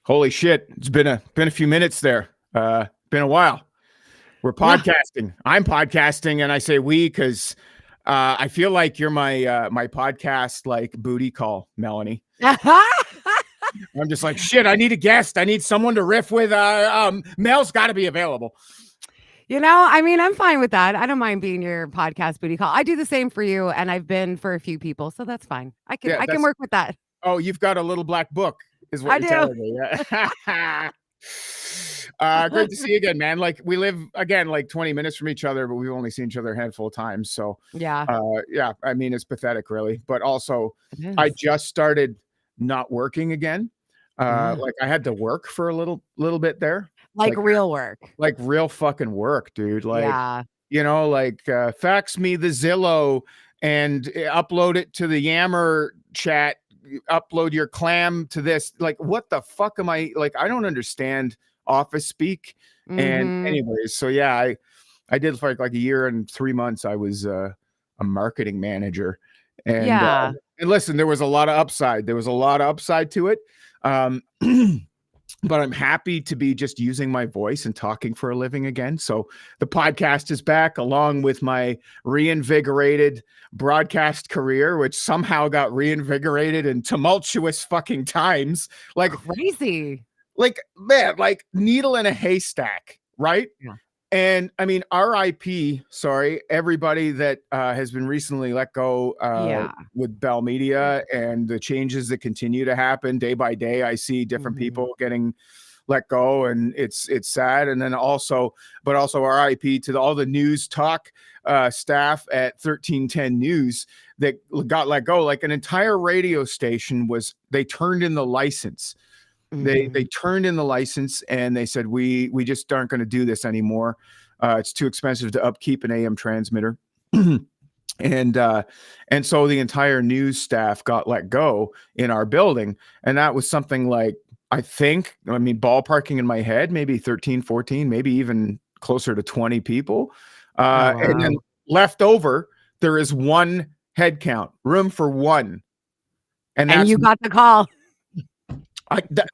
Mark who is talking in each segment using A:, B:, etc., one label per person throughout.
A: Holy shit. It's been a few minutes there. Been a while. We're
B: Yeah.
A: podcasting. I'm podcasting and I say we because I feel like you're my podcast like booty call, Melanie. I'm just like, shit, I need a guest. I need someone to riff with. Mel's gotta be available.
B: I mean, I'm fine with that. I don't mind being your podcast booty call. I do the same for you, and I've been for a few people, so that's fine. I can
A: Yeah,
B: I can work with that.
A: oh, you've got a little black book, is what
B: I
A: you're
B: do.
A: telling me. Yeah. Great to see you again, man. Like we live again like 20 minutes from each other, but we've only seen each other a handful of times. So
B: Yeah,
A: yeah, I mean it's pathetic, really. But also,
B: it
A: I
B: is.
A: just started not working again.
B: Yeah.
A: Like I had to work for a little bit there,
B: Like
A: like
B: real work.
A: like real fucking work, dude. Like
B: Yeah.
A: fax me the Zillow and upload it to the Yammer chat. Upload your clam to this. Like, what the fuck am I like? I don't understand office speak. And
B: Mhm.
A: anyways, so yeah, I did for like a year and 3 months. I was a marketing manager,
B: Yeah.
A: and listen, there was a lot of upside. There was a lot of upside to it. Um, but I'm happy to be just using my voice and talking for a living again. So the podcast is back along with my reinvigorated broadcast career, which somehow got reinvigorated in tumultuous fucking times.
B: Crazy.
A: Like man, like needle in a haystack, right?
B: Yeah.
A: And I mean, RIP, sorry, everybody that has been recently let go
B: Yeah.
A: with Bell Media and the changes that continue to happen day by day. I see different
B: Mhm.
A: people getting let go, and it's sad. And then but also RIP to all the news talk staff at 1310 News that got let go. Like an entire radio station they turned in the license. They
B: Mhm.
A: turned in the license and they said we just aren't going to do this anymore. It's too expensive to upkeep an AM transmitter. and so the entire news staff got let go in our building, and that was something like, I mean ballparking in my head, maybe 13, 14, maybe even closer to 20 people.
B: Oh,
A: And then
B: wow.
A: left over, there is one head count, room for one, and
B: And
A: that's
B: you got the call.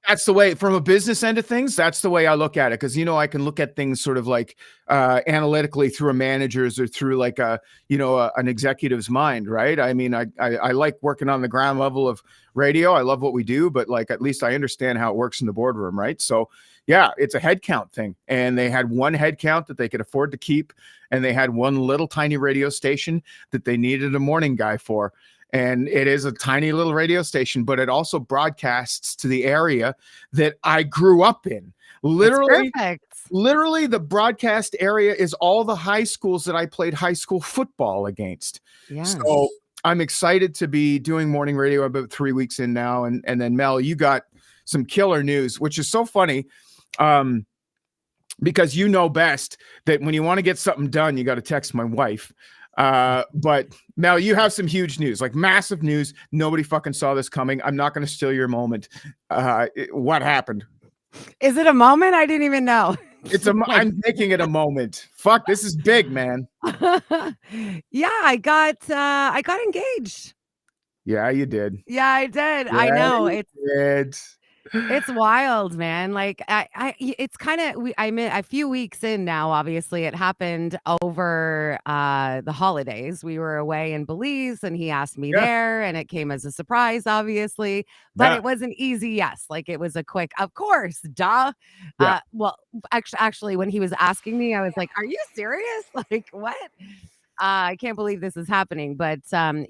A: that's the way, from a business end of things, that's the way I look at it. Cause I can look at things sort of like analytically through a manager's or through like an executive's mind. Right. I mean, I like working on the ground level of radio. I love what we do, but like, at least I understand how it works in the boardroom. Right. So yeah, it's a headcount thing. And they had one headcount that they could afford to keep. And they had one little tiny radio station that they needed a morning guy for. And it is a tiny little radio station, but it also broadcasts to the area that I grew up in.
B: It's
A: Literally,
B: perfect.
A: literally the broadcast area is all the high schools that I played high school football against. So
B: Yes.
A: I'm excited to be doing morning radio about 3 weeks in now. And then Mel, you got some killer news, which is so funny. Because you know best that when you want to get something done, you got to text my wife. But Mel, you have some huge news, like massive news. Nobody fucking saw this coming. I'm not going to steal your moment. What happened?
B: Is it a moment? I didn't even know. Like,
A: I'm making it a moment. Fuck, this is big, man.
B: yeah, I got engaged.
A: Yeah, you did.
B: Yeah, I did. I
A: Yeah,
B: know.
A: you did.
B: It's wild, man. Like it's kind of I'm a few weeks in now. Obviously, it happened over the holidays. We were away in Belize, and he asked me
A: Yeah,
B: there, and it came as a surprise, obviously. But
A: yeah,
B: it was an easy yes. Like it was a quick, of course, duh.
A: yeah.
B: Well, actually, when he was asking me, I was like, "Are you serious? Like what?" I can't believe this is happening, but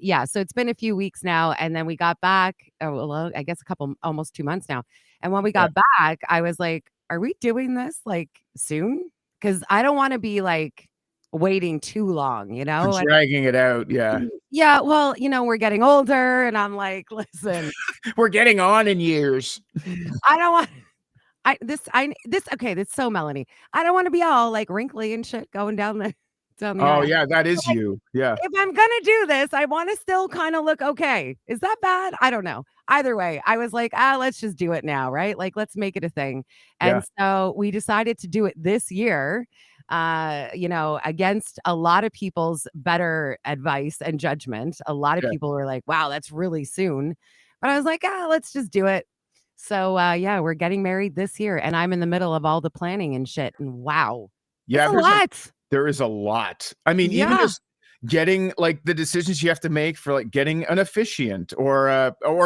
B: yeah. So it's been a few weeks now, and then we got back. Oh, well, I guess a couple, almost 2 months now. And when we
A: Yeah.
B: got back, I was like, "Are we doing this like soon? Because I don't want to be like waiting too long, you
A: For
B: know?" Like,
A: dragging it out. Yeah.
B: yeah, well, we're getting older, and I'm like, listen,
A: We're getting on in years.
B: I don't want. Okay, that's so Melanie. I don't want to be all like wrinkly and shit going down the
A: Oh,
B: aisle.
A: yeah, that is you. Yeah.
B: If I'm gonna do this, I wanna still kinda look okay. Is that bad? I don't know. Either way, I was like, let's just do it now, right? Like, let's make it a thing."
A: Yeah.
B: And so we decided to do it this year, against a lot of people's better advice and judgment. A lot of
A: Yeah.
B: people were like, "Wow, that's really soon." But I was like, let's just do it." So yeah, we're getting married this year, and I'm in the middle of all the planning and shit. And wow, it's
A: Yeah,
B: a lot.
A: there is a lot. I mean, even
B: Yeah,
A: just getting like the decisions you have to make for like getting an officiant or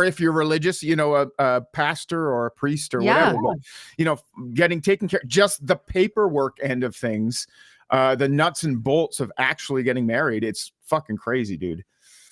A: if you're religious, a pastor or a priest or whatever,
B: yeah.
A: but getting taken care, just the paperwork end of things, the nuts and bolts of actually getting married. It's fucking crazy, dude.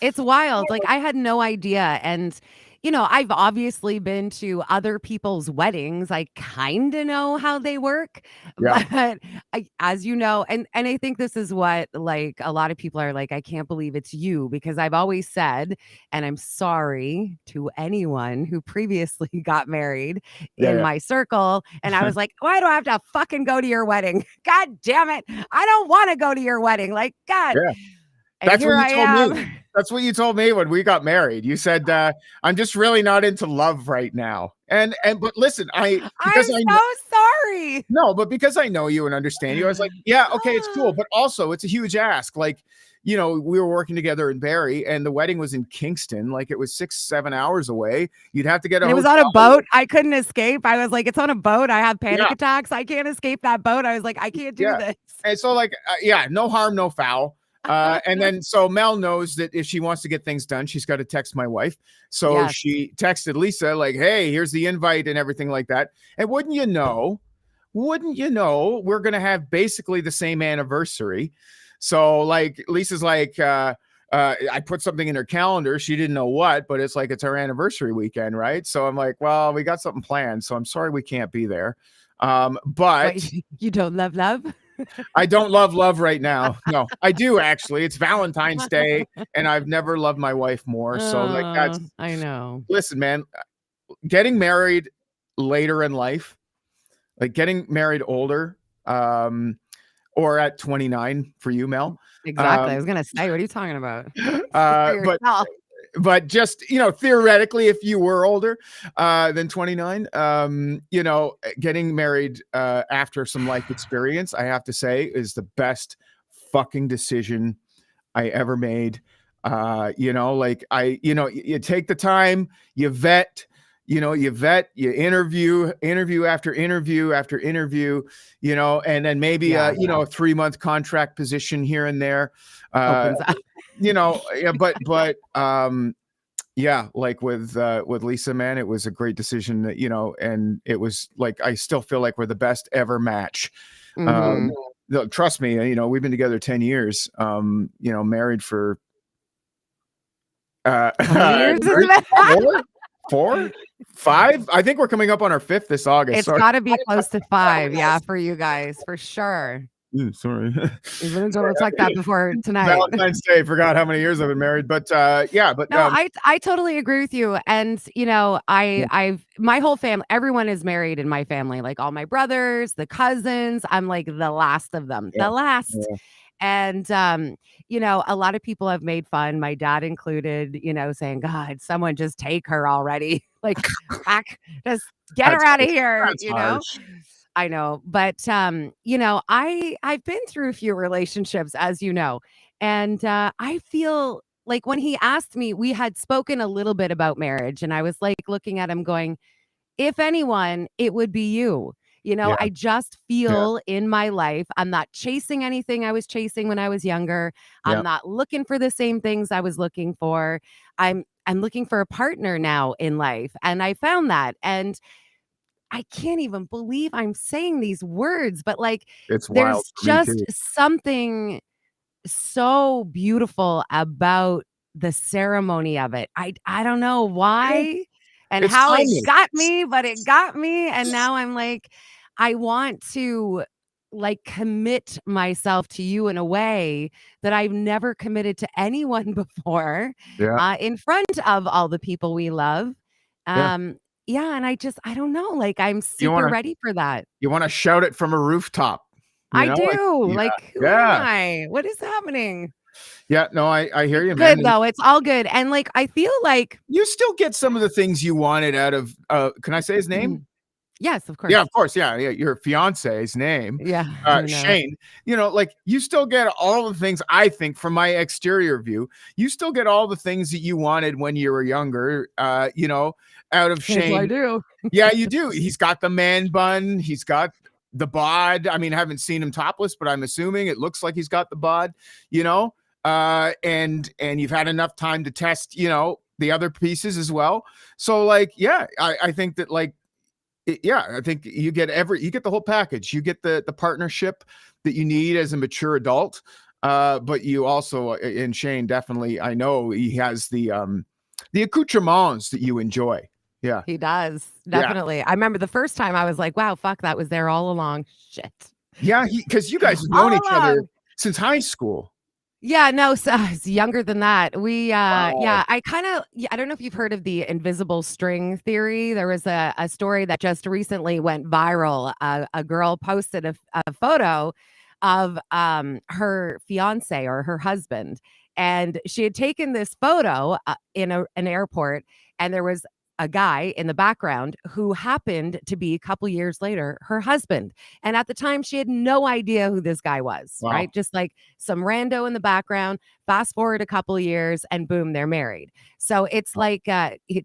B: It's wild. Like, I had no idea. And, I've obviously been to other people's weddings. I kind of know how they work.
A: Yeah.
B: But as you know, and I think this is what like a lot of people are like, I can't believe it's you, because I've always said, and I'm sorry to anyone who previously got married in
A: Yeah.
B: my circle. And I was like, why do I have to fucking go to your wedding? God damn it. I don't want to go to your wedding. Like, God.
A: Yeah.
B: And
A: That's what
B: here
A: you
B: I
A: told me.
B: am.
A: That's what you told me when we got married. You said, I'm just really not into love right now. But listen,
B: I'm so sorry.
A: no, but because I know you and understand you, I was like, yeah, okay, it's cool. But also it's a huge ask. Like, we were working together in Barrie and the wedding was in Kingston. Like it was 6-7 hours away. You'd have to get a
B: And it was
A: hotel.
B: on a boat. I couldn't escape. I was like, it's on a boat. I have panic
A: Yeah.
B: attacks. I can't escape that boat. I was like, I can't do
A: Yeah.
B: this.
A: And so like, no harm, no foul. And then so Mel knows that if she wants to get things done, she's got to text my wife. So
B: Yes.
A: she texted Lisa like, hey, here's the invite and everything like that. And wouldn't you know, we're going to have basically the same anniversary. So like Lisa's like, I put something in her calendar. She didn't know what, but it's like, it's our anniversary weekend. Right. So I'm like, well, we got something planned. So I'm sorry we can't be there. But
B: Wait, you don't love love?
A: I don't love right now. No, I do actually. It's Valentine's Day and I've never loved my wife more. So like
B: I know.
A: listen, man, getting married later in life, like getting married older, or at 29 for you, Mel.
B: Exactly. I was gonna say, what are you talking about?
A: But just, theoretically, if you were older than 29, getting married after some life experience, I have to say, is the best fucking decision I ever made. You take the time, you vet, you interview after interview after interview, and then maybe a 3-month contract position here and there.
B: Opens up.
A: Like with Lisa, man, it was a great decision that, and it was like, I still feel like we're the best ever match. Trust me, we've been together 10 years, married for
B: How many years is that?
A: 4, 5. I think we're coming up on our 5th this August.
B: It's got to be close to 5, yeah, for you guys, for sure.
A: Sorry.
B: It's like that before tonight.
A: Valentine's Day, forgot how many years I've been married, but no,
B: I totally agree with you. And I've my whole family, everyone is married in my family, like all my brothers, the cousins. I'm like the last of them, the last.
A: Yeah.
B: And a lot of people have made fun, my dad included, saying, God, someone just take her already. Like, just get her out of here,
A: harsh.
B: I know, but I've been through a few relationships, as you know, and I feel like when he asked me, we had spoken a little bit about marriage, and I was like looking at him, going, "If anyone, it would be you."
A: Yeah.
B: I just feel in my life, I'm not chasing anything I was chasing when I was younger. I'm not looking for the same things I was looking for. I'm looking for a partner now in life, and I found that, and I can't even believe I'm saying these words, but like,
A: it's wild.
B: there's just something so beautiful about the ceremony of it. I don't know why and
A: It's
B: how
A: timing.
B: it got me, but it got me. And now I'm like, I want to like commit myself to you in a way that I've never committed to anyone before, in front of all the people we love. Yeah, and I don't know, like, I'm super ready for that.
A: You want to shout it from a rooftop.
B: I do. Like, who am I? What is happening?
A: Yeah, no, I hear you,
B: man.
A: Good,
B: though. It's all good. And like, I feel like
A: you still get some of the things you wanted out of, can I say his name?
B: Yes, of
A: Yeah,
B: course.
A: of course. Yeah, yeah. Your fiance's name,
B: Yeah, who knows?
A: Shane. Like you still get all the things. I think from my exterior view, you still get all the things that you wanted when you were younger. Out of
B: Yes, I
A: Shane.
B: do.
A: Yeah, you do. He's got the man bun. He's got the bod. I mean, I haven't seen him topless, but I'm assuming it looks like he's got the bod. And you've had enough time to test, the other pieces as well. So, like, yeah, I think that like yeah, I think you get the whole package. You get the partnership that you need as a mature adult. But you also, and Shane definitely, I know he has the accoutrements that you enjoy. Yeah.
B: He does,
A: Yeah.
B: definitely. I remember the first time I was like, "Wow, fuck, that was there all along." Shit.
A: Yeah, because you guys have known
B: All
A: each other
B: along.
A: since high school.
B: Yeah, no, so it's younger than that.
A: Wow.
B: Yeah, I don't know if you've heard of the invisible string theory. There was a story that just recently went viral. A girl posted a photo of her fiance or her husband, and she had taken this photo in an airport, and there was a guy in the background who happened to be a couple years later her husband. And at the time, she had no idea who this guy was,
A: Wow.
B: right? Just like some rando in the background. Fast forward a couple of years, and boom, they're married. So it's like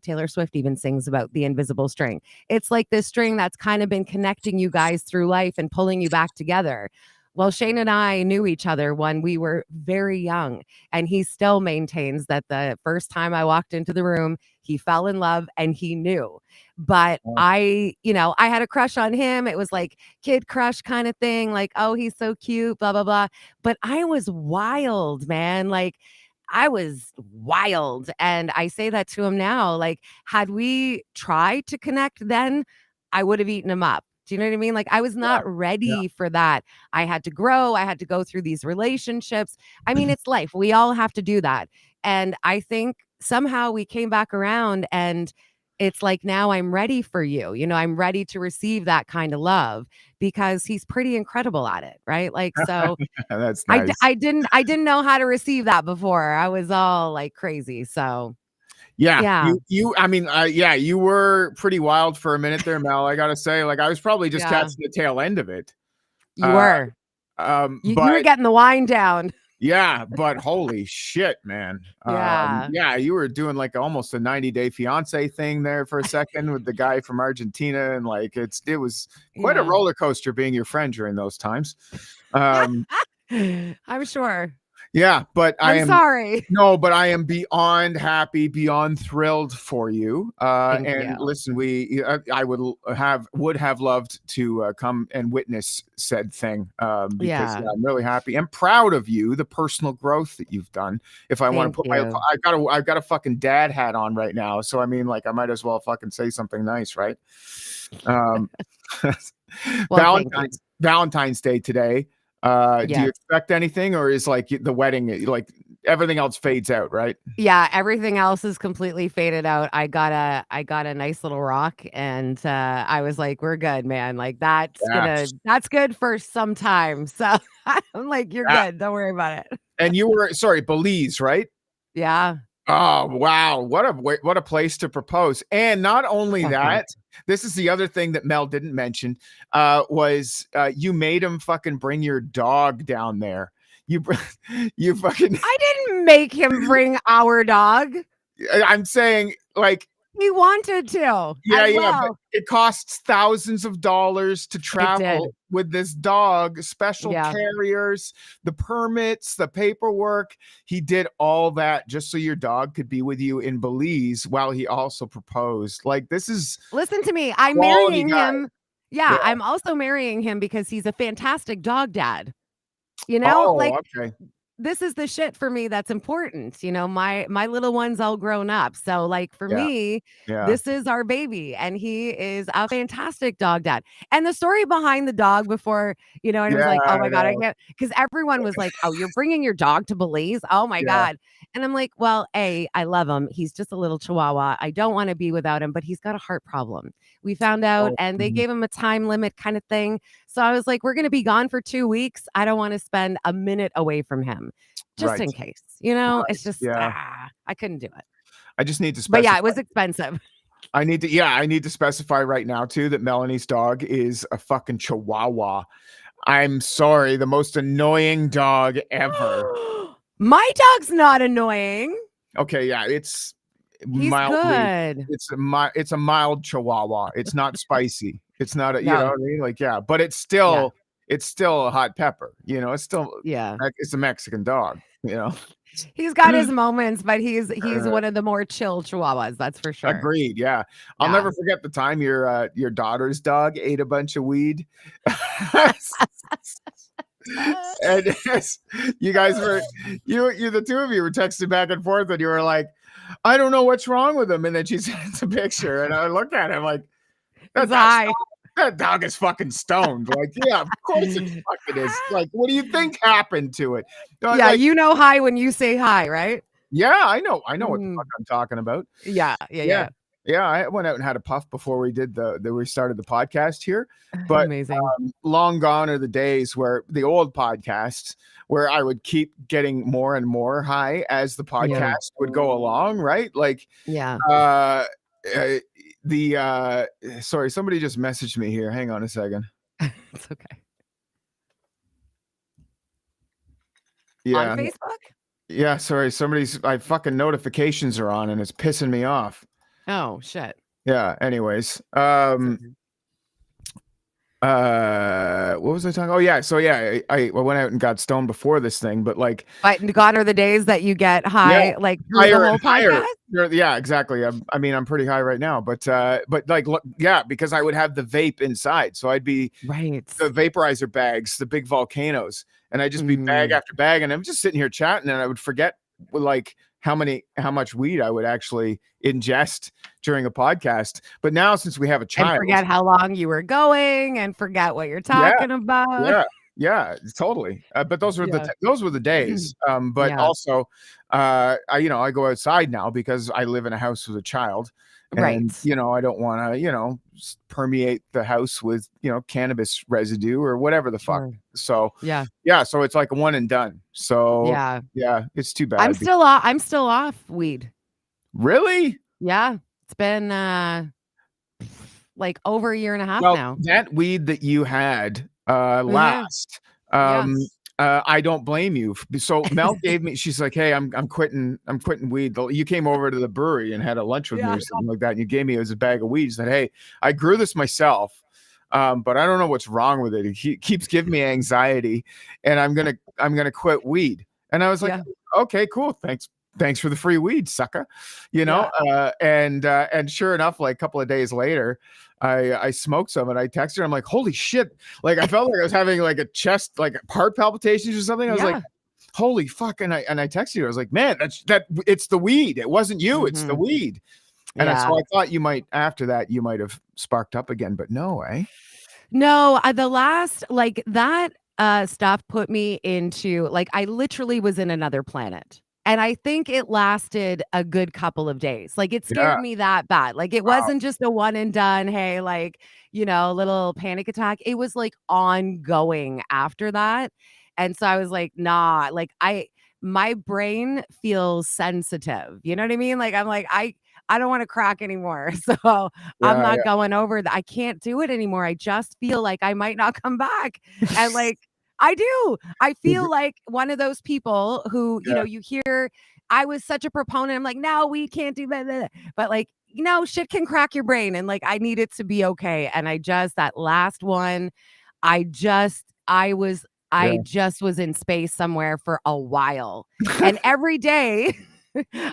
B: Taylor Swift even sings about the invisible string. It's like this string that's kind of been connecting you guys through life and pulling you back together. Well, Shane and I knew each other when we were very young, and he still maintains that the first time I walked into the room, he fell in love and he knew. But
A: Wow.
B: I had a crush on him. It was like kid crush kind of thing, like, oh, he's so cute, blah, blah, blah. But I was wild, man. Like, I was wild. And I say that to him now. Like, had we tried to connect then, I would have eaten him up. Do you know what I mean? Like, I was
A: Yeah.
B: not
A: Yeah.
B: ready for that. I had to grow. I had to go through these relationships. I mean, it's life. We all have to do that. And I think somehow we came back around, and it's like now I'm ready for you. I'm ready to receive that kind of love because he's pretty incredible at it, right? Like, so
A: That's nice.
B: I didn't know how to receive that before. I was all like crazy. So,
A: Yeah,
B: yeah.
A: I mean, yeah, you were pretty wild for a minute there, Mel. I gotta say, like, I was probably just
B: Yeah.
A: catching the tail end of it.
B: You
A: Uh,
B: were. You were
A: but
B: getting the wine down.
A: yeah, but holy shit, man.
B: Yeah.
A: Yeah, you were doing like almost a 90-day fiance thing there for a second with the guy from Argentina, and like it was quite a
B: Yeah.
A: roller coaster being your friend during those times. Um,
B: I'm sure.
A: yeah, but
B: I'm sorry.
A: I am beyond happy, beyond thrilled for you.
B: Thank
A: And
B: you.
A: listen, I would have loved to come and witness said thing, because
B: Yeah.
A: yeah, I'm really happy and proud of you, the personal growth that you've done. If I want to
B: Thank
A: put
B: you.
A: I've got a fucking dad hat on right now, so I mean, like, I might as well fucking say something nice, right? Um,
B: Well, thank you.
A: Valentine's Day today. Do you
B: Yes.
A: expect anything, or is like the wedding, like everything else fades out, right?
B: Yeah, everything else is completely faded out. I got a nice little rock, and I was like, "We're good, man. Like
A: Yes.
B: that's good for some time." So I'm like, "You're
A: Yeah.
B: good. Don't worry about it."
A: And you were, sorry, Belize, right?
B: Yeah.
A: Oh, wow. What a place to propose. And not only
B: Fuck yeah.
A: that, this is the other thing that Mel didn't mention, was you made him fucking bring your dog down there. You br- you fucking
B: I didn't make him bring our dog.
A: I'm saying, like,
B: He wanted to
A: yeah,
B: as
A: yeah, but
B: well.
A: it costs thousands of dollars to
B: It
A: travel
B: did.
A: with this dog, special
B: Yeah.
A: carriers, the permits, the paperwork. He did all that just so your dog could be with you in Belize while he also proposed. Like, this is
B: Listen to me. I'm
A: quality
B: marrying
A: guy.
B: him.
A: Yeah.
B: Yeah, I'm also marrying him because he's a fantastic dog dad.
A: Oh,
B: Like,
A: okay.
B: this is the shit for me that's important. My little one's all grown up. So like for
A: Yeah.
B: me,
A: Yeah.
B: this is our baby, and he is a fantastic dog dad. And the story behind the dog before, and it was
A: Yeah.
B: like, "Oh
A: I
B: my god, I
A: know.
B: can't," because everyone was like, "Oh, you're bringing your dog to Belize? Oh my
A: Yeah.
B: god." And I'm like, "Well, I love him. He's just a little chihuahua. I don't want to be without him, but he's got a heart problem." We found out,
A: Oh,
B: and they
A: mhm.
B: gave him a time limit kind of thing. So I was like, "We're going to be gone for 2 weeks. I don't want to spend a minute away from him." Just
A: Right.
B: in case,
A: Right.
B: it's just,
A: Yeah.
B: I couldn't do it.
A: I just need to
B: But yeah,
A: specify.
B: it was expensive.
A: I need to, yeah, I need to specify right now too that Melanie's dog is a fucking Chihuahua. I'm sorry, the most annoying dog ever.
B: My dog's not annoying.
A: Okay, yeah, it's
B: He's
A: mildly,
B: good.
A: it's a mild Chihuahua. It's not spicy. It's not a, you know
B: No.
A: what I mean? Like, yeah, but
B: Yeah.
A: it's still a hot pepper. You know, it's still
B: Yeah.
A: it's a Mexican dog. You know,
B: He's got his moments, but he's one of the more chill chihuahuas, that's for sure.
A: agreed. Yeah, I'll
B: Yeah.
A: never forget the time your daughter's dog ate a bunch of weed. And you guys were you the two of you were texting back and forth, and you were like, I don't know what's wrong with him. And then she sends a picture, and I look at him like,
B: He's
A: that
B: high.
A: dog is fucking stoned. Like, yeah, of course it fucking is. Like, what do you think happened to it?
B: Yeah,
A: Like,
B: you know hi when you say hi, right?
A: yeah, I know what the
B: Mm.
A: fuck I'm talking about.
B: Yeah.
A: Yeah. Yeah, I went out and had a puff before we did we started the podcast here. But
B: Amazing.
A: long gone are the days where the old podcasts where I would keep getting more and more high as the podcast would go along, right? Like
B: Yeah.
A: uh sorry, somebody just messaged me here. Hang on a second.
B: It's okay.
A: Yeah.
B: On Facebook?
A: Yeah, sorry. My fucking notifications are on and it's pissing me off.
B: Oh, shit.
A: Yeah, anyways. What was I talking? Oh yeah, so yeah, I went out and got stoned before this thing, but like,
B: But gone are the days that you get high, like through the
A: higher
B: whole
A: and higher.
B: podcast?
A: Yeah, exactly. I mean, I'm pretty high right now, but like, look, yeah, because I would have the vape inside, so I'd be
B: Right.
A: the vaporizer bags, the big volcanoes, and I'd just be bag after bag, and I'm just sitting here chatting, and I would forget like how much weed I would actually ingest during a podcast. But now, since we have a
B: And
A: child,
B: forget how long you were going and forget what you're talking about.
A: yeah, totally. But those were
B: Yeah.
A: the days. But
B: Yeah.
A: also, I go outside now because I live in a house with a child, and
B: Right.
A: I don't want to permeate the house with cannabis residue or whatever the fuck.
B: Sure.
A: So
B: Yeah.
A: so it's like a one and done. So
B: Yeah.
A: it's too bad.
B: I'm still off weed.
A: Really?
B: Yeah. It's been like over a year and a half
A: Well,
B: now.
A: that weed that you had last,
B: Yes.
A: I don't blame you. So Mel gave me, she's like, hey, I'm quitting weed. You came over to the brewery and had a lunch with me or something like that, and you gave me it was a bag of weed. She said, hey, I grew this myself, but I don't know what's wrong with it. It keeps giving me anxiety, and I'm gonna quit weed. And I was like, okay, cool, thanks for the free weed, sucker. And sure enough, like a couple of days later, I smoked some and I texted her. I'm like, holy shit. Like I felt like I was having like a chest, like heart palpitations or something. I was like, holy fuck. And I texted her. I was like, man, it's the weed. It wasn't you. It's the weed. And so I thought after that, you might have sparked up again, but no, eh?
B: No, the last like that stuff put me into like I literally was in another planet. And I think it lasted a good couple of days. Like it scared me that bad. Like it wasn't just a one and done, hey, like, little panic attack. It was like ongoing after that. And so I was like, nah, like my brain feels sensitive. You know what I mean? Like I'm like, I don't want to crack anymore. So I'm not going over that. I can't do it anymore. I just feel like I might not come back. And like I do. I feel like one of those people who, you hear, I was such a proponent. I'm like, no, we can't do that. But like, shit can crack your brain. And like, I need it to be okay. And that last one, I just was in space somewhere for a while. And every day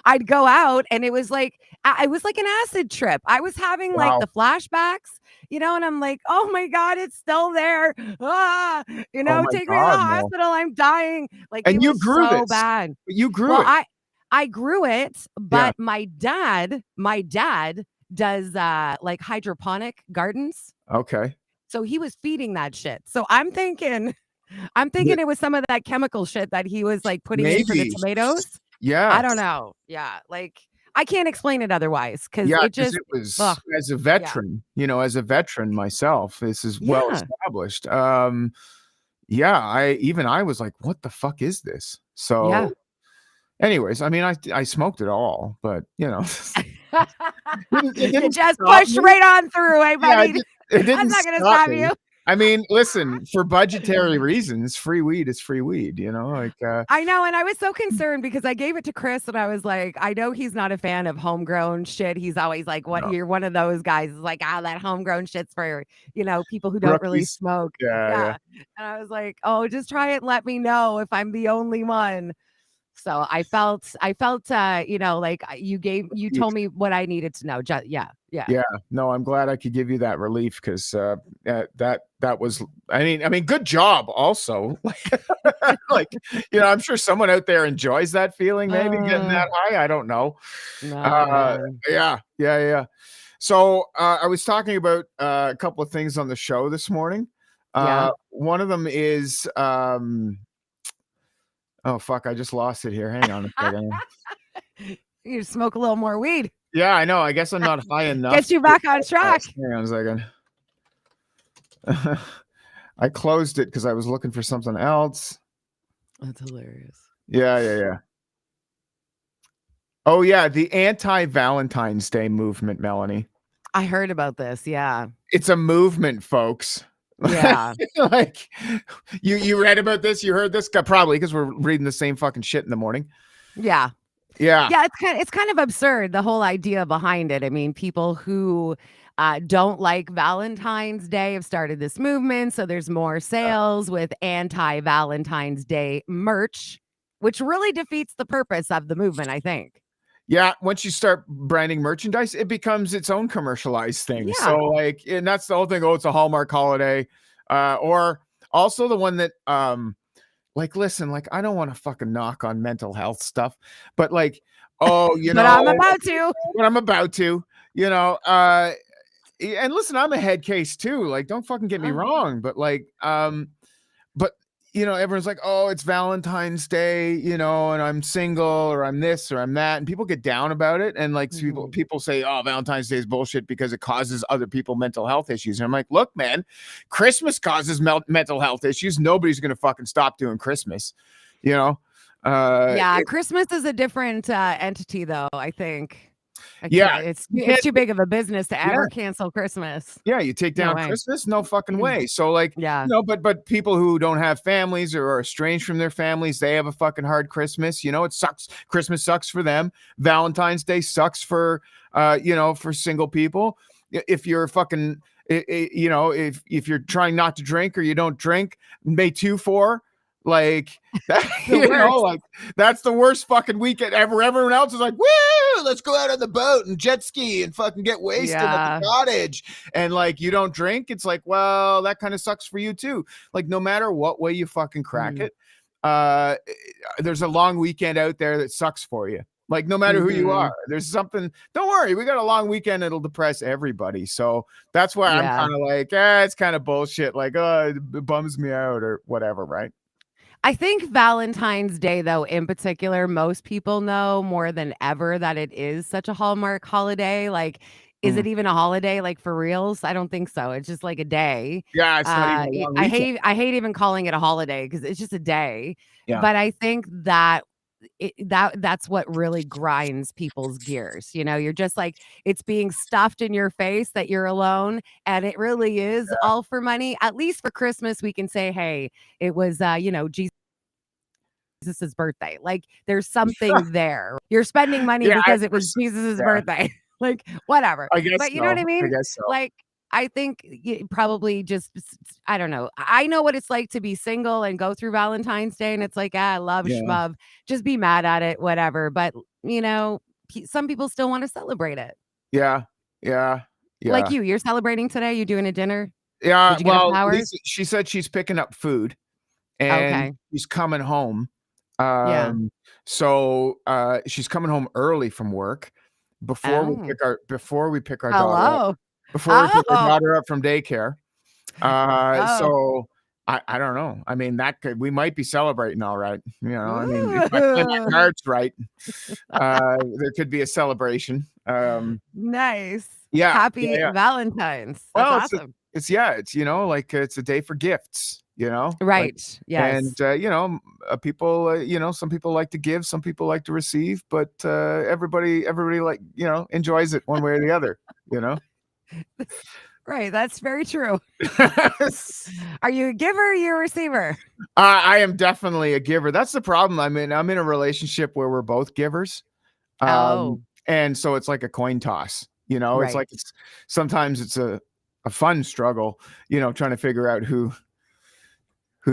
B: I'd go out and it was like an acid trip. I was having like the flashbacks, and I'm like, oh my God, it's still there. Take me to the hospital. I'm dying. Like,
A: and
B: it
A: you
B: was
A: grew
B: so
A: this.
B: bad.
A: You grew it.
B: I grew it, but my dad does like hydroponic gardens.
A: Okay.
B: So he was feeding that shit. So I'm thinking it was some of that chemical shit that he was like putting in for the tomatoes.
A: Yeah.
B: I don't know. Yeah. Like I can't explain it other's because it
A: was as a veteran, myself, this is well established. I was like, what the fuck is this? So anyways, I mean, I smoked it all, but It
B: You
A: didn't
B: just
A: stop
B: push
A: me.
B: right on through, hey,
A: Yeah,
B: buddy.
A: it
B: I'm
A: didn't
B: not gonna
A: stop
B: stop
A: me.
B: you.
A: I mean, listen, for budgetary reasons, free weed is free weed, you know, like,
B: I know, and I was so concerned because I gave it to Chris and I was like, I know he's not a fan of homegrown shit. He's always like, what
A: no,
B: you're one of those guys is like, that homegrown shit's for, people who don't really
A: rookies.
B: smoke.
A: Yeah, yeah.
B: Yeah. And I was like, oh, just try it and let me know if I'm the only one. So I felt like you
A: You
B: told me what I needed to know. Yeah. Yeah.
A: Yeah, no, I'm glad I could give you that relief because that was, I mean, good job also. Like, I'm sure someone out there enjoys that feeling, maybe getting
B: Uh,
A: that high. I don't know.
B: no,
A: Uh,
B: man.
A: yeah, yeah, yeah. So I was talking about a couple of things on the show this morning.
B: Yeah.
A: One of them is oh fuck, I just lost it here. Hang on a second.
B: You smoke a little more weed.
A: Yeah, I know. I guess I'm not high enough
B: Gets
A: to
B: you
A: be
B: back on
A: a
B: track.
A: hang on a second. I closed it because I was looking for something else.
B: That's hilarious.
A: Yeah, yeah, yeah. Oh, yeah, the anti-Valentine's Day movement, Melanie.
B: I heard about this. Yeah.
A: It's a movement, folks.
B: Yeah.
A: Like, you read about this? You heard this? Probably because we're reading the same fucking shit in the morning.
B: Yeah.
A: Yeah.
B: Yeah, it's kind of absurd, the whole idea behind it. I mean, people who don't like Valentine's Day have started this movement, so there's more sales with anti-Valentine's Day merch, which really defeats the purpose of the movement, I think.
A: Yeah, once you start branding merchandise, it becomes its own commercialized thing. So,
B: Yeah.
A: like, and that's the whole thing. Oh, it's a Hallmark holiday. Or also the one that like, listen, like, I don't want to fucking knock on mental health stuff, but like, oh,
B: But I'm about to.
A: what I'm about to, and listen, I'm a head case too. Like, don't fucking get me
B: Uh,
A: wrong, but like, but everyone's like, oh, it's Valentine's Day, and I'm single or I'm this or I'm that, and people get down about it, and like
B: mhm.
A: people say, oh, Valentine's Day is bullshit because it causes other people mental health issues. And I'm like, look, man, Christmas causes mental health issues. Nobody's gonna fucking stop doing Christmas, you know.
B: Yeah, Christmas is a different entity, though, I think.
A: Yeah,
B: It's
A: you
B: it's
A: can't.
B: too big of a business to
A: Yeah,
B: ever cancel Christmas.
A: yeah, you take
B: No
A: down
B: way.
A: Christmas, no fucking way. So like,
B: Yeah.
A: but people who don't have families or are estranged from their families, they have a fucking hard Christmas. It sucks. Christmas sucks for them. Valentine's Day sucks for for single people. If you're fucking if you're trying not to drink or you don't drink, May 2-4, like that,
B: The worst.
A: like that's the worst fucking weekend ever. Everyone else is like, woo, let's go out on the boat and jet ski and fucking get wasted at the
B: Yeah.
A: cottage. And like, you don't drink. It's like, well, that kind of sucks for you too. Like, no matter what way you fucking crack
B: Mm.
A: it, uh, there's a long weekend out there that sucks for you. Like, no matter who you are,
B: Mhm.
A: there's something. Don't worry, we got a long weekend. It'll depress everybody. So that's why I'm
B: Yeah.
A: kind of like, it's kind of bullshit. Like, it bums me out or whatever, right?
B: I think Valentine's Day, though, in particular, most people know more than ever that it is such a Hallmark holiday. Like, is
A: Mm.
B: it even a holiday, like, for reals? I don't think so. It's just like a day.
A: Yeah, it's not even a long
B: I
A: weekend.
B: hate even calling it a holiday because it's just a day.
A: Yeah.
B: But I think that that's what really grinds people's gears. You're just like, it's being stuffed in your face that you're alone, and it really is all for money. At least for Christmas, we can say, hey, it was Jesus's birthday. Like, there's something there. You're spending money
A: Yeah,
B: because it was Jesus's
A: yeah,
B: birthday. Like, whatever.
A: I guess
B: But you know what
A: so.
B: I
A: I
B: mean?
A: guess so.
B: Like, I think probably just I don't know. I know what it's like to be single and go through Valentine's Day, and it's like, love
A: Yeah.
B: schmub, just be mad at it, whatever. But some people still want to celebrate it.
A: Yeah. Yeah.
B: Like
A: Yeah.
B: you're celebrating today. You doing a dinner?
A: Yeah.
B: Did you get a
A: Well,
B: flowers?
A: Lisa, she said she's picking up food and
B: Okay.
A: she's coming home.
B: Yeah.
A: So she's coming home early from work
B: Oh.
A: before we pick our daughter up,
B: Hello.
A: before we pick our
B: Oh.
A: daughter up from daycare.
B: Oh.
A: So I don't know. I mean, we might be celebrating all right. I mean, if I play my
B: Ooh.
A: cards right, there could be a celebration.
B: Nice.
A: Yeah, yeah,
B: Happy
A: yeah.
B: Valentine's. That's
A: Well,
B: awesome.
A: it's like it's a day for gifts. you know? Like,
B: Right.
A: and,
B: Yes.
A: people, some people like to give, some people like to receive, but everybody like, enjoys it one way or the other, you know?
B: Right. That's very true. Are you a giver or you a receiver?
A: I am definitely a giver. That's the problem. I'm in a relationship where we're both givers.
B: Oh,
A: And so it's like a coin toss, it's
B: right.
A: like sometimes it's a fun struggle, trying to figure out who's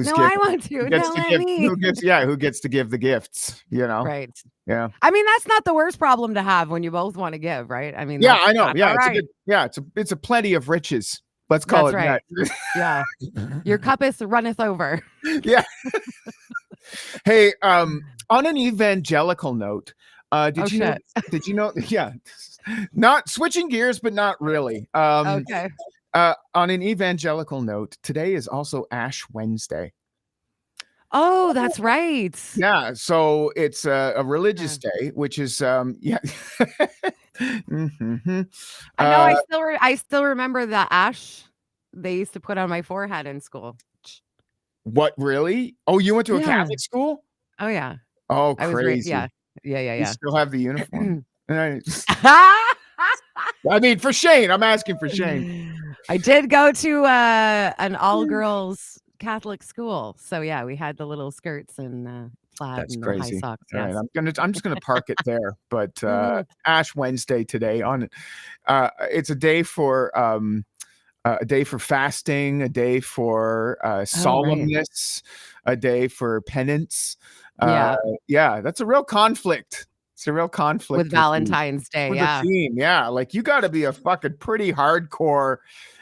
B: No, I
A: giving,
B: want to. No, let me.
A: who gets to give the gifts,
B: Right.
A: Yeah.
B: I mean, that's not the worst problem to have when you both want to give, right? I mean,
A: Yeah, I know.
B: that's
A: Yeah,
B: all right.
A: it's a plenty of riches. Let's call
B: That's
A: it
B: right.
A: that.
B: Yeah. Your cuppeth runneth over.
A: Yeah. Hey, on an evangelical note,
B: Oh shit.
A: did you know yeah, not switching gears, but not really.
B: Okay.
A: On an evangelical note, today is also Ash Wednesday.
B: Oh, that's right.
A: Yeah, so it's a
B: Yeah.
A: religious day, which is yeah. Mhm.
B: I know
A: Uh,
B: I still remember the ash they used to put on my forehead in school.
A: what really? Oh, you went to a
B: Yeah.
A: Catholic school?
B: Oh yeah.
A: Oh,
B: I was yeah.
A: crazy.
B: Yeah,
A: You
B: yeah,
A: still have the uniform?
B: yeah.
A: I I mean, for Shane, I'm asking for Shane.
B: I did go to an all girls Catholic school. So yeah, we had the little skirts and plaid
A: That's
B: and the high
A: crazy.
B: socks.
A: All right,
B: Yes.
A: I'm just gonna park it there. But
B: Mhm.
A: Ash Wednesday today it's a day for fasting, a day for
B: Oh, right.
A: solemnness, a day for penance. Uh,
B: Yeah.
A: yeah, that's a real conflict. It's a real
B: With
A: conflict
B: Valentine's Day.
A: with the
B: Yeah.
A: theme. Yeah, like you got to be a fucking pretty hardcore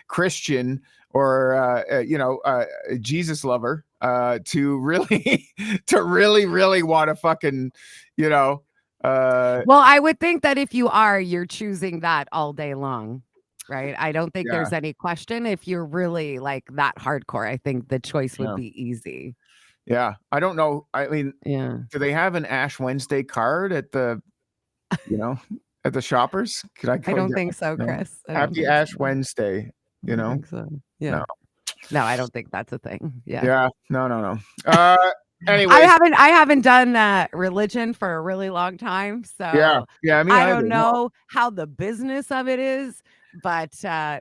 A: Christian or a Jesus lover to really really want to fucking you know uh
B: Well, I would think that if you are, you're choosing that all day long, right? I don't think
A: yeah
B: there's any question if you're really like that hardcore. I think the choice would
A: yeah
B: be easy.
A: yeah. I don't know. I mean,
B: Yeah.
A: do they have an Ash Wednesday card at you know at the shoppers? Could I
B: I
A: go
B: don't
A: get
B: think so,
A: no?
B: Chris. I don't
A: Happy
B: think
A: Ash
B: so.
A: Wednesday,
B: I don't think so.
A: No.
B: Yeah. No, I don't think that's a thing. Yeah.
A: Yeah, no. Anyways,
B: I haven't done religion for a really long time, so
A: yeah, me
B: I
A: either.
B: don't
A: No,
B: know how the business of it is, but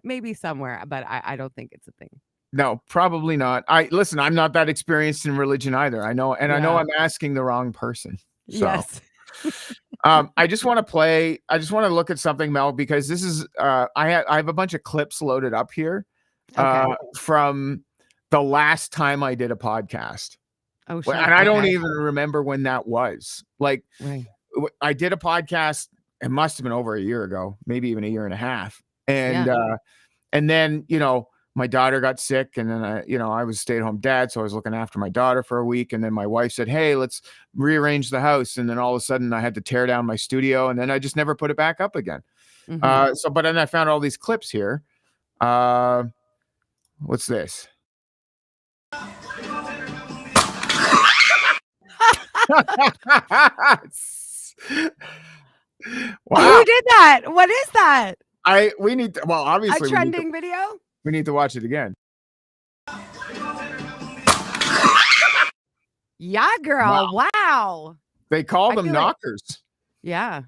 B: maybe somewhere, but I don't think it's a thing.
A: no, probably not. Listen, I'm not that experienced in religion either. I know
B: Yeah.
A: I'm asking the wrong person. So,
B: Yes.
A: I just want to look at something, Mel, because this is I have a bunch of clips loaded up here
B: Okay.
A: from the last time I did a podcast.
B: Oh
A: Well,
B: shit.
A: and I don't
B: Okay.
A: even remember when that was. Like
B: Right.
A: I did a podcast, it must have been over a year ago, maybe even a year and a half.
B: Yeah.
A: And then, my daughter got sick and then I was a stay-at-home dad, so I was looking after my daughter for a week. And then my wife said, "Hey, let's rearrange the house." And then all of a sudden I had to tear down my studio and then I just never put it back up again.
B: Mhm.
A: But then I found all these clips here. Uh, what's this?
B: Who
A: Wow.
B: did that? What is that?
A: We need to, well,
B: A
A: obviously
B: trending video?
A: we need to watch it again.
B: Yeah, girl.
A: Wow.
B: Wow.
A: They call
B: I
A: them
B: feel like
A: knockers
B: yeah. I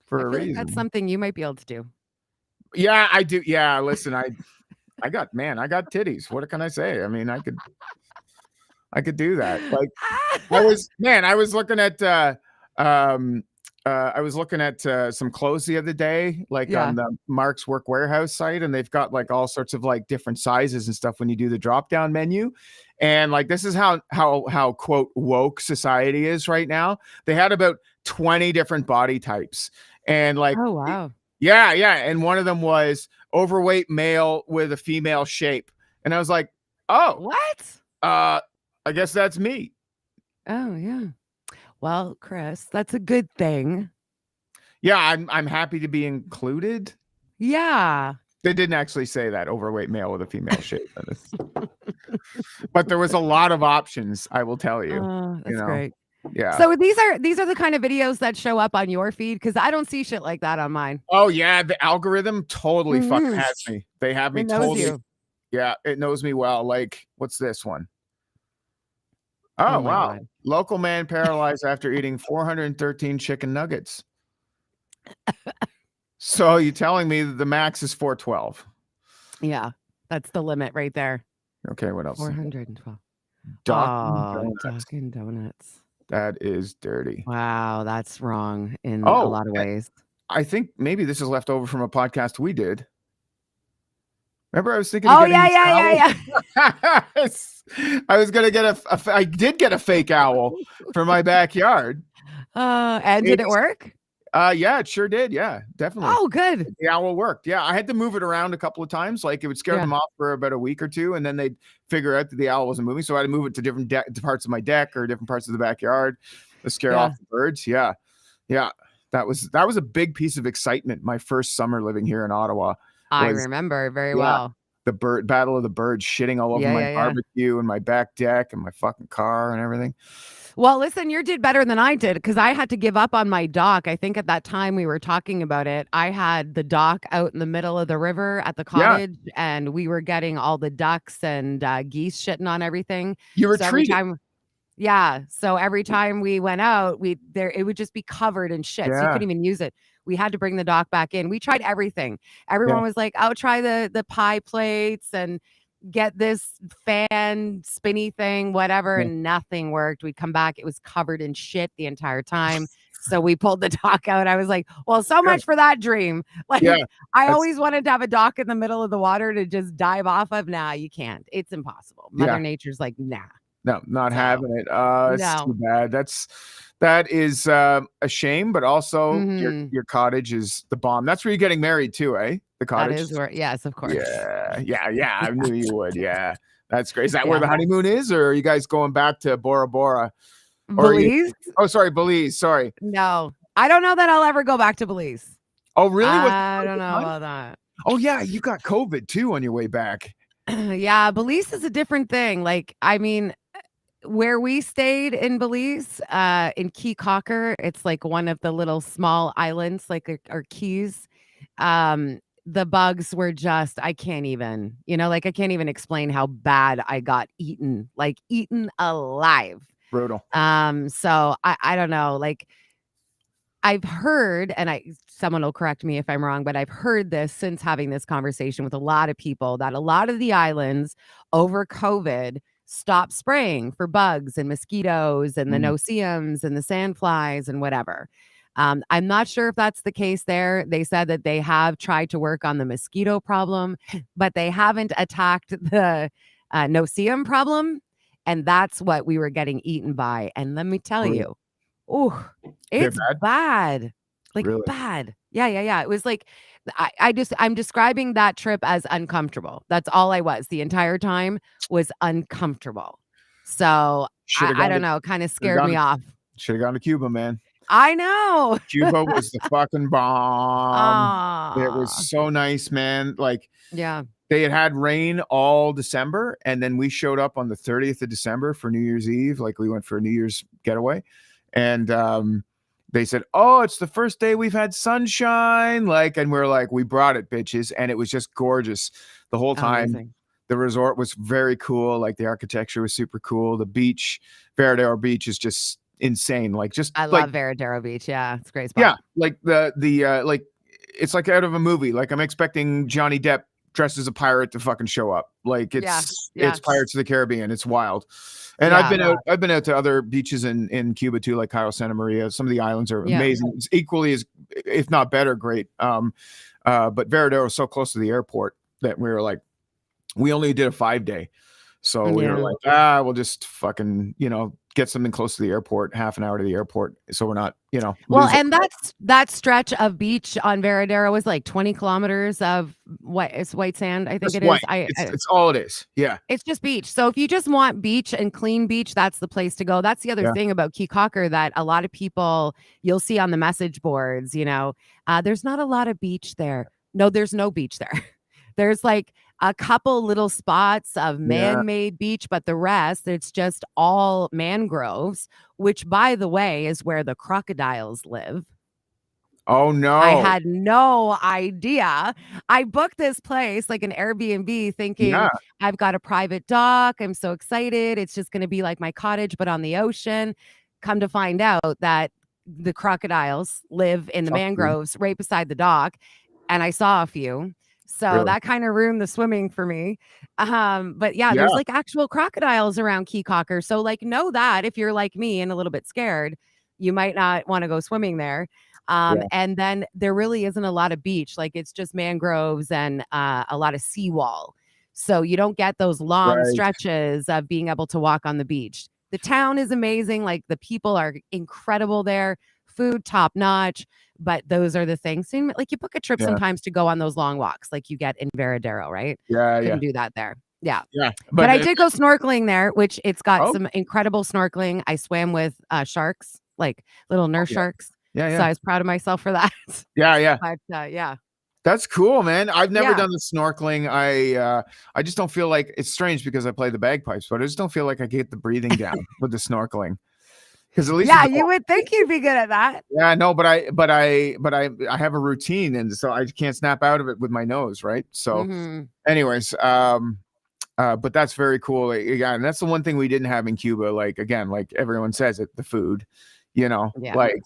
A: for a
B: feel like that's
A: reason.
B: something you might be able to do.
A: Yeah, I do. Yeah, listen, I got titties. What can I say? I mean, I could do that. Like I was looking at some clothes the other day, like
B: Yeah.
A: on the Mark's Work Warehouse site, and they've got like all sorts of like different sizes and stuff when you do the drop down menu. And like this is how quote woke society is right now. They had about 20 different body types. And like
B: Oh, wow.
A: yeah, and one of them was overweight male with a female shape. And I was like, "Oh,
B: What?
A: uh I guess that's me."
B: Oh, yeah. Well, Chris, that's a good thing.
A: Yeah, I'm happy to be included.
B: Yeah.
A: They didn't actually say that, overweight male with a female shape. But there was a lot of options, I will tell you.
B: Oh,
A: You
B: that's
A: know,
B: great.
A: yeah.
B: So these are the kind of videos that show up on your feed because I don't see shit like that on mine.
A: Oh yeah, the algorithm totally fucking
B: Mhm.
A: has me. They have me
B: It knows
A: totally.
B: you.
A: Yeah, it knows me well. Like, what's this one? Oh,
B: Oh my
A: wow.
B: God.
A: Local man paralyzed after eating 413 chicken nuggets. So you're telling me that the max is 412?
B: Yeah, that's the limit right there.
A: Okay, what else?
B: 412.
A: Dunkin'
B: Oh,
A: Donuts.
B: Dunkin' Donuts.
A: That is dirty.
B: Wow, that's wrong in a
A: Oh,
B: lot of ways.
A: I think maybe this is left over from a podcast we did. Remember, I was thinking of
B: Oh,
A: getting
B: yeah,
A: this
B: yeah,
A: owl.
B: yeah,
A: I was gonna get I did get a fake owl for my backyard.
B: yeah. And did it
A: It's
B: work?
A: yeah, it sure did. Yeah, definitely.
B: Oh, good.
A: The owl worked. Yeah, I had to move it around a couple of times. Like it would scare
B: Yeah,
A: them off for about a week or two, and then they'd figure out that the owl wasn't moving. So I had to move it to different to parts of my deck or different parts of the backyard to scare
B: yeah.
A: off the birds. Yeah, yeah. That was a big piece of excitement. My first summer living here in Ottawa
B: I
A: was
B: remember very
A: yeah
B: well.
A: the battle of the birds shitting all over
B: Yeah,
A: my
B: yeah, yeah.
A: barbecue and my back deck and my fucking car and everything.
B: Well, listen, you did better than I did because I had to give up on my dock. I think at that time we were talking about it. I had the dock out in the middle of the river at the
A: Yeah,
B: cottage, and we were getting all the ducks and geese shitting on everything.
A: you
B: So every
A: retreated.
B: time, yeah. So every time we went out, it would just be covered in shit. So you
A: Yeah,
B: couldn't even use it. We had to bring the dock back in. We tried everything.
A: yeah,
B: Everyone was like, "Oh, try the pie plates and get this fan spinny thing, whatever,"
A: yeah,
B: and nothing worked. We'd come back, it was covered in shit the entire time. So we pulled the dock out. I was like, well, so
A: yeah,
B: much for that dream.
A: yeah.
B: Like, I
A: That's
B: always wanted to have a dock in the middle of the water to just dive off of. Nah, you can't. It's impossible.
A: yeah.
B: Mother Nature's like, nah.
A: No, not
B: So
A: having it. It's too
B: no.
A: bad. That is a shame, but also your
B: Hmm.
A: your cottage is the bomb. That's where you're getting married too, eh? The
B: That
A: cottage.
B: is where, yes, of course.
A: Yeah, yeah, yeah. I knew you would. Yeah, that's great. Is that where
B: Yeah.
A: the honeymoon is, or are you guys going back to Bora Bora? Or are you?
B: Belize?
A: Oh, sorry, Belize. Sorry.
B: No. I don't know that I'll ever go back to Belize.
A: Oh, really? Was it
B: I
A: worth
B: don't
A: the
B: know
A: time?
B: about that.
A: Oh, yeah. You got COVID too on your way back.
B: Yeah, Belize is a different thing. Like, I mean, where we stayed in Belize, in Key Cocker, it's like one of the little small islands, like or keys. The bugs were just, I can't even, like I can't even explain how bad I got eaten, like eaten alive.
A: Brutal.
B: So I don't know, like I've heard, and someone will correct me if I'm wrong, but I've heard this since having this conversation with a lot of people that a lot of the islands over COVID stopped spraying for bugs and mosquitoes and the
A: Mm,
B: no-see-ums and the sandflies and whatever. I'm not sure if that's the case there. They said that they have tried to work on the mosquito problem, but they haven't attacked the no-see-um problem. And that's what we were getting eaten by. And let me tell
A: brutal.
B: you, oh,
A: They're
B: it's
A: bad.
B: bad. Like,
A: Really.
B: bad. Yeah, yeah, yeah. It was like I'm describing that trip as uncomfortable. That's all I was. The entire time was uncomfortable. So,
A: Should have
B: I
A: gone
B: don't
A: to.
B: know, kinda
A: Should have
B: scared
A: gone
B: me
A: to.
B: off.
A: Should have gone to Cuba, man.
B: I know.
A: Cuba was the fucking bomb. It was
B: Ah,
A: so nice, man. Like
B: yeah.
A: they had rain all December, and then we showed up on the 30th of December for New Year's Eve. Like we went for a New Year's getaway, and they said, "Oh, it's the first day we've had sunshine." Like, and we're like, "We brought it, bitches," and it was just gorgeous the whole time.
B: Amazing.
A: The resort was very cool. Like the architecture was super cool. The beach, Veradero Beach, is just insane. Like just
B: I
A: like
B: love Veradero Beach. Yeah, it's a great
A: yeah,
B: spot.
A: like the like it's like out of a movie. Like I'm expecting Johnny Depp dressed as a pirate to fucking show up. Like
B: Yeah,
A: it's
B: yeah,
A: Pirates of the Caribbean. It's wild. And
B: yeah,
A: I've been out to other beaches in Cuba too, like Cayo Santa Maria. Some of the islands are
B: yeah.
A: amazing. It's equally as if not better, great. But Veradero is so close to the airport that we were like, we only did a 5 day. So we were
B: Yeah.
A: like, we'll just fucking, get something close to the airport, half an hour to the airport. So we're not,
B: Well,
A: losing.
B: and that stretch of beach on Veradero was like 20 kilometers of white sand, I think
A: Just
B: it is.
A: white. It's all it is. Yeah.
B: It's just beach. So if you just want beach and clean beach, that's the place to go. That's the other
A: Yeah.
B: thing about Key Cocker that a lot of people you'll see on the message boards, there's not a lot of beach there. No, there's no beach there. There's like a couple little spots of
A: Yeah.
B: man-made beach, but the rest, it's just all mangroves, which by the way is where the crocodiles live.
A: Oh
B: I
A: no.
B: had no idea. I booked this place, like an Airbnb, thinking
A: Yeah.
B: I've got a private dock. I'm so excited. It's just going to be like my cottage, but on the ocean. Come to find out that the crocodiles live in the
A: Fuck you.
B: mangroves right beside the dock. And I saw a few. So
A: Really?
B: that kind of ruined the swimming for me. But yeah,
A: Yeah.
B: there's like actual crocodiles around Key Cocker. So like know that if you're like me and a little bit scared, you might not want to go swimming there.
A: Yeah.
B: And then there really isn't a lot of beach. Like it's just mangroves and a lot of seawall. So you don't get those long
A: Right.
B: stretches of being able to walk on the beach. The town is amazing. Like the people are incredible there. Food top notch. But those are the things. Same, like you book a trip
A: Yeah.
B: sometimes to go on those long walks, like you get in Veradero, right?
A: Yeah. Yeah.
B: Couldn't do that there. Yeah.
A: Yeah.
B: But
A: But
B: I did go snorkeling there, which it's got
A: oh,
B: some incredible snorkeling. I swam with sharks, like little nurse
A: yeah.
B: sharks.
A: Yeah.
B: So
A: Yeah.
B: I was proud of myself for that.
A: Yeah. Yeah.
B: But yeah.
A: That's cool, man. I've never
B: Yeah.
A: done the snorkeling. I just don't feel like it's strange because I play the bagpipes, but I just don't feel like I get the breathing down with the snorkeling. Because at least
B: Yeah,
A: it's
B: you would think you'd be good at that.
A: yeah, no, but I have a routine, and so I can't snap out of it with my nose, right? So,
B: Mhm.
A: anyways, but that's very cool. Yeah, and that's the one thing we didn't have in Cuba. Like again, like everyone says it, the food,
B: Yeah.
A: like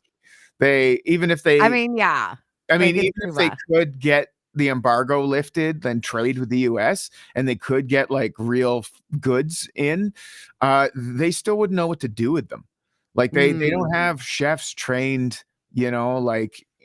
A: even if
B: I
A: they,
B: mean, yeah.
A: I mean,
B: Like
A: even
B: it's
A: if they
B: Cuba.
A: could get the embargo lifted, then trade with the US and they could get like real goods in, they still wouldn't know what to do with them. Like they don't
B: Mm.
A: have chefs trained,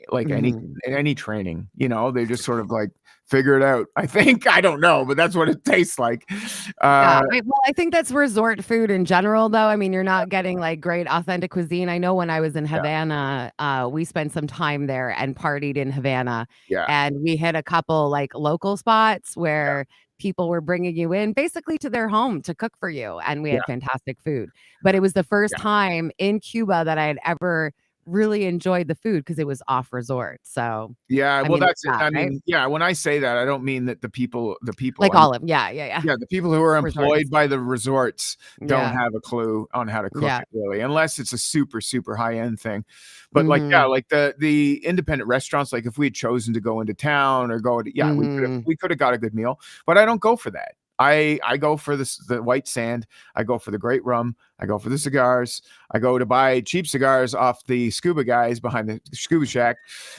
A: like
B: Mhm.
A: any training, they just sort of like figure it out. I think I don't know, but that's what it tastes like.
B: Yeah,
A: Uh
B: I think that's resort food in general, though. I mean, you're not getting like great authentic cuisine. I know when I was in
A: yeah,
B: Havana, we spent some time there and partied in Havana,
A: yeah,
B: and we hit a couple like local spots
A: yeah,
B: where people were bringing you in basically to their home to cook for you, and we
A: yeah,
B: had fantastic food. But it was the first
A: yeah.
B: time in Cuba that I had ever really enjoyed the food because it was off resort. So,
A: Yeah,
B: I
A: well,
B: mean, there's
A: that's it.
B: that,
A: I
B: right?
A: mean, yeah, when I say that, I don't mean that the people,
B: Like
A: I mean,
B: olive. Yeah, yeah, yeah.
A: yeah, the people who are
B: Resorts.
A: employed by the resorts don't
B: Yeah,
A: have a clue on how to cook
B: yeah.
A: it really, unless it's a super, super high-end thing. But like, yeah,
B: Mhm.
A: like the independent restaurants, like if we had chosen to go into town or go to, yeah, we could have
B: Mhm.
A: we could have got a good meal, but I don't go for that. I go for the white sand, I go for the great rum, I go for the cigars, I go to buy cheap cigars off the scuba guys behind the scuba shack,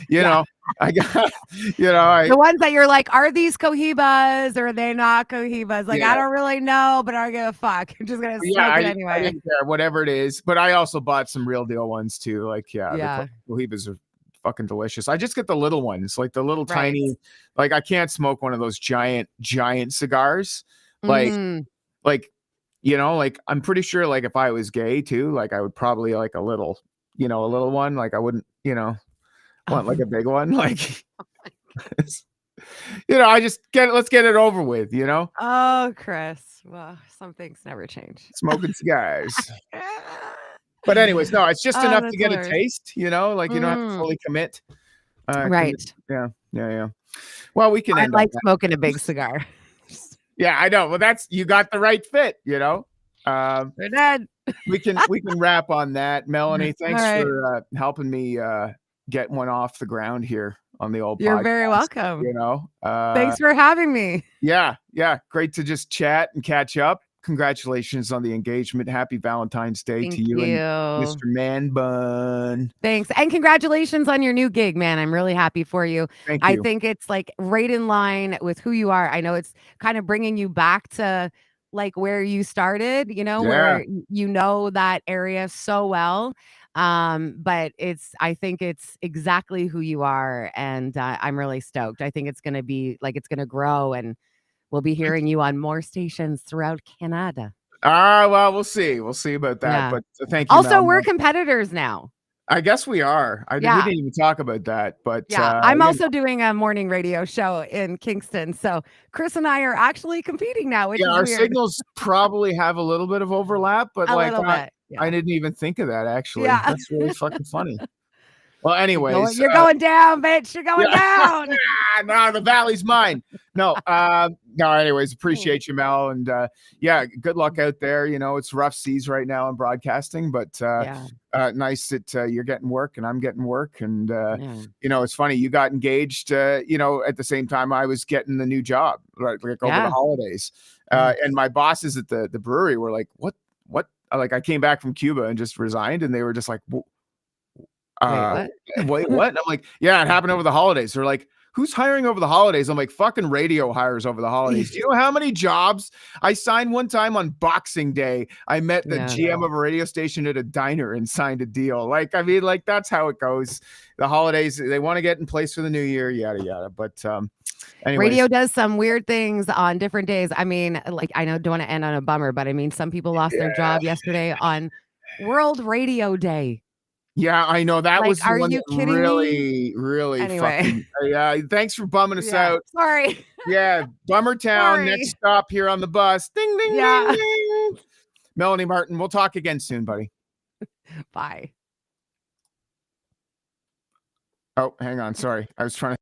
A: you
B: Yeah.
A: know. I got, I
B: The ones that you're like, "Are these cohibas or are they not cohibas?" Like,
A: yeah.
B: I don't really know, but I don't give a fuck. I'm just gonna
A: Yeah,
B: smoke it
A: I
B: anyway.
A: didn't care, whatever it is, but I also bought some real deal ones too, like, yeah, the
B: Yeah,
A: Cohibas are fucking delicious. I just get the little ones, like the little
B: right.
A: tiny, like, I can't smoke one of those giant, giant cigars, like
B: Mhm.
A: like, like, I'm pretty sure, like, if I was gay too, like, I would probably like a little one, like, I wouldn't, want, like, a big one, like, I just let's get it over with,
B: Oh, Chris. Well, some things never change.
A: smoking cigars. But anyways, no, it's just
B: Oh,
A: enough to
B: that's
A: get a
B: hilarious.
A: taste, like you don't have to
B: Mm.
A: fully commit.
B: Right.
A: Yeah, yeah, yeah. Well, we can
B: I
A: end on
B: like
A: that.
B: smoking a big cigar.
A: Yeah, I know. Well, that's you got the right fit. Um,
B: We're done.
A: we can wrap on that. Melanie,
B: All
A: thanks
B: right.
A: for helping me get one off the ground here on the old
B: You're very
A: podcast.
B: welcome.
A: You know, uh,
B: Thanks for having me.
A: yeah, yeah, great to just chat and catch up. Congratulations on the engagement. Happy Valentine's Day to
B: Thank
A: you and
B: you.
A: Mr. Man Bun.
B: Thanks. And congratulations on your new gig, man. I'm really happy for you.
A: Thank
B: I
A: you.
B: think it's like right in line with who you are. I know it's kind of bringing you back to like where you started,
A: Yeah.
B: where you know that area so well. But I think it's exactly who you are. And I'm really stoked. I think it's going to be like, it's going to grow and we'll be hearing you on more stations throughout Canada.
A: Well, we'll see. We'll see about that.
B: Yeah.
A: But thank you,
B: Also,
A: Mel.
B: we're competitors now.
A: I guess we are. We
B: Yeah.
A: didn't even talk about that, but
B: Yeah, I'm
A: you
B: also doing a morning radio show in Kingston, so Chris and I are actually competing now, which
A: yeah,
B: is
A: our
B: weird.
A: signals probably have a little bit of overlap, but
B: A
A: like
B: little bit,
A: I
B: yeah.
A: didn't even think of that actually.
B: Yeah.
A: That's really fucking funny. Well, anyways,
B: You're going down, bitch. You're going down.
A: no, the valley's mine. No, no. Anyways, appreciate you, Mel, and yeah, good luck out there. You know, it's rough seas right now in broadcasting, but nice that you're getting work and I'm getting work, and you know, it's funny you got engaged. You know, at the same time I was getting the new job, right, like over the holidays, and my bosses at the brewery were like, "What? Like, I came back from Cuba and just resigned," and they were just like, wait, what? And I'm like, yeah, it happened over the holidays. They're like, who's hiring over the holidays? I'm like, fucking radio hires over the holidays. Do you know how many jobs I signed one time on Boxing Day? I met the GM of a radio station at a diner and signed a deal. Like, I mean, like, that's how it goes. The holidays, they want to get in place for the new year, yada, yada. But anyways.
B: Radio does some weird things on different days. I mean, like, I know, don't want to end on a bummer, but I mean, some people lost their job yesterday on World Radio Day.
A: Yeah, I know that was
B: are
A: one
B: you kidding
A: really, really
B: anyway.
A: fucking. Yeah, thanks for bumming us out.
B: Sorry.
A: Yeah, Bummertown. Next stop here on the bus. Ding, ding, ding, ding. Melanie Martin, we'll talk again soon, buddy.
B: Bye.
A: Oh, hang on. Sorry, I was trying to.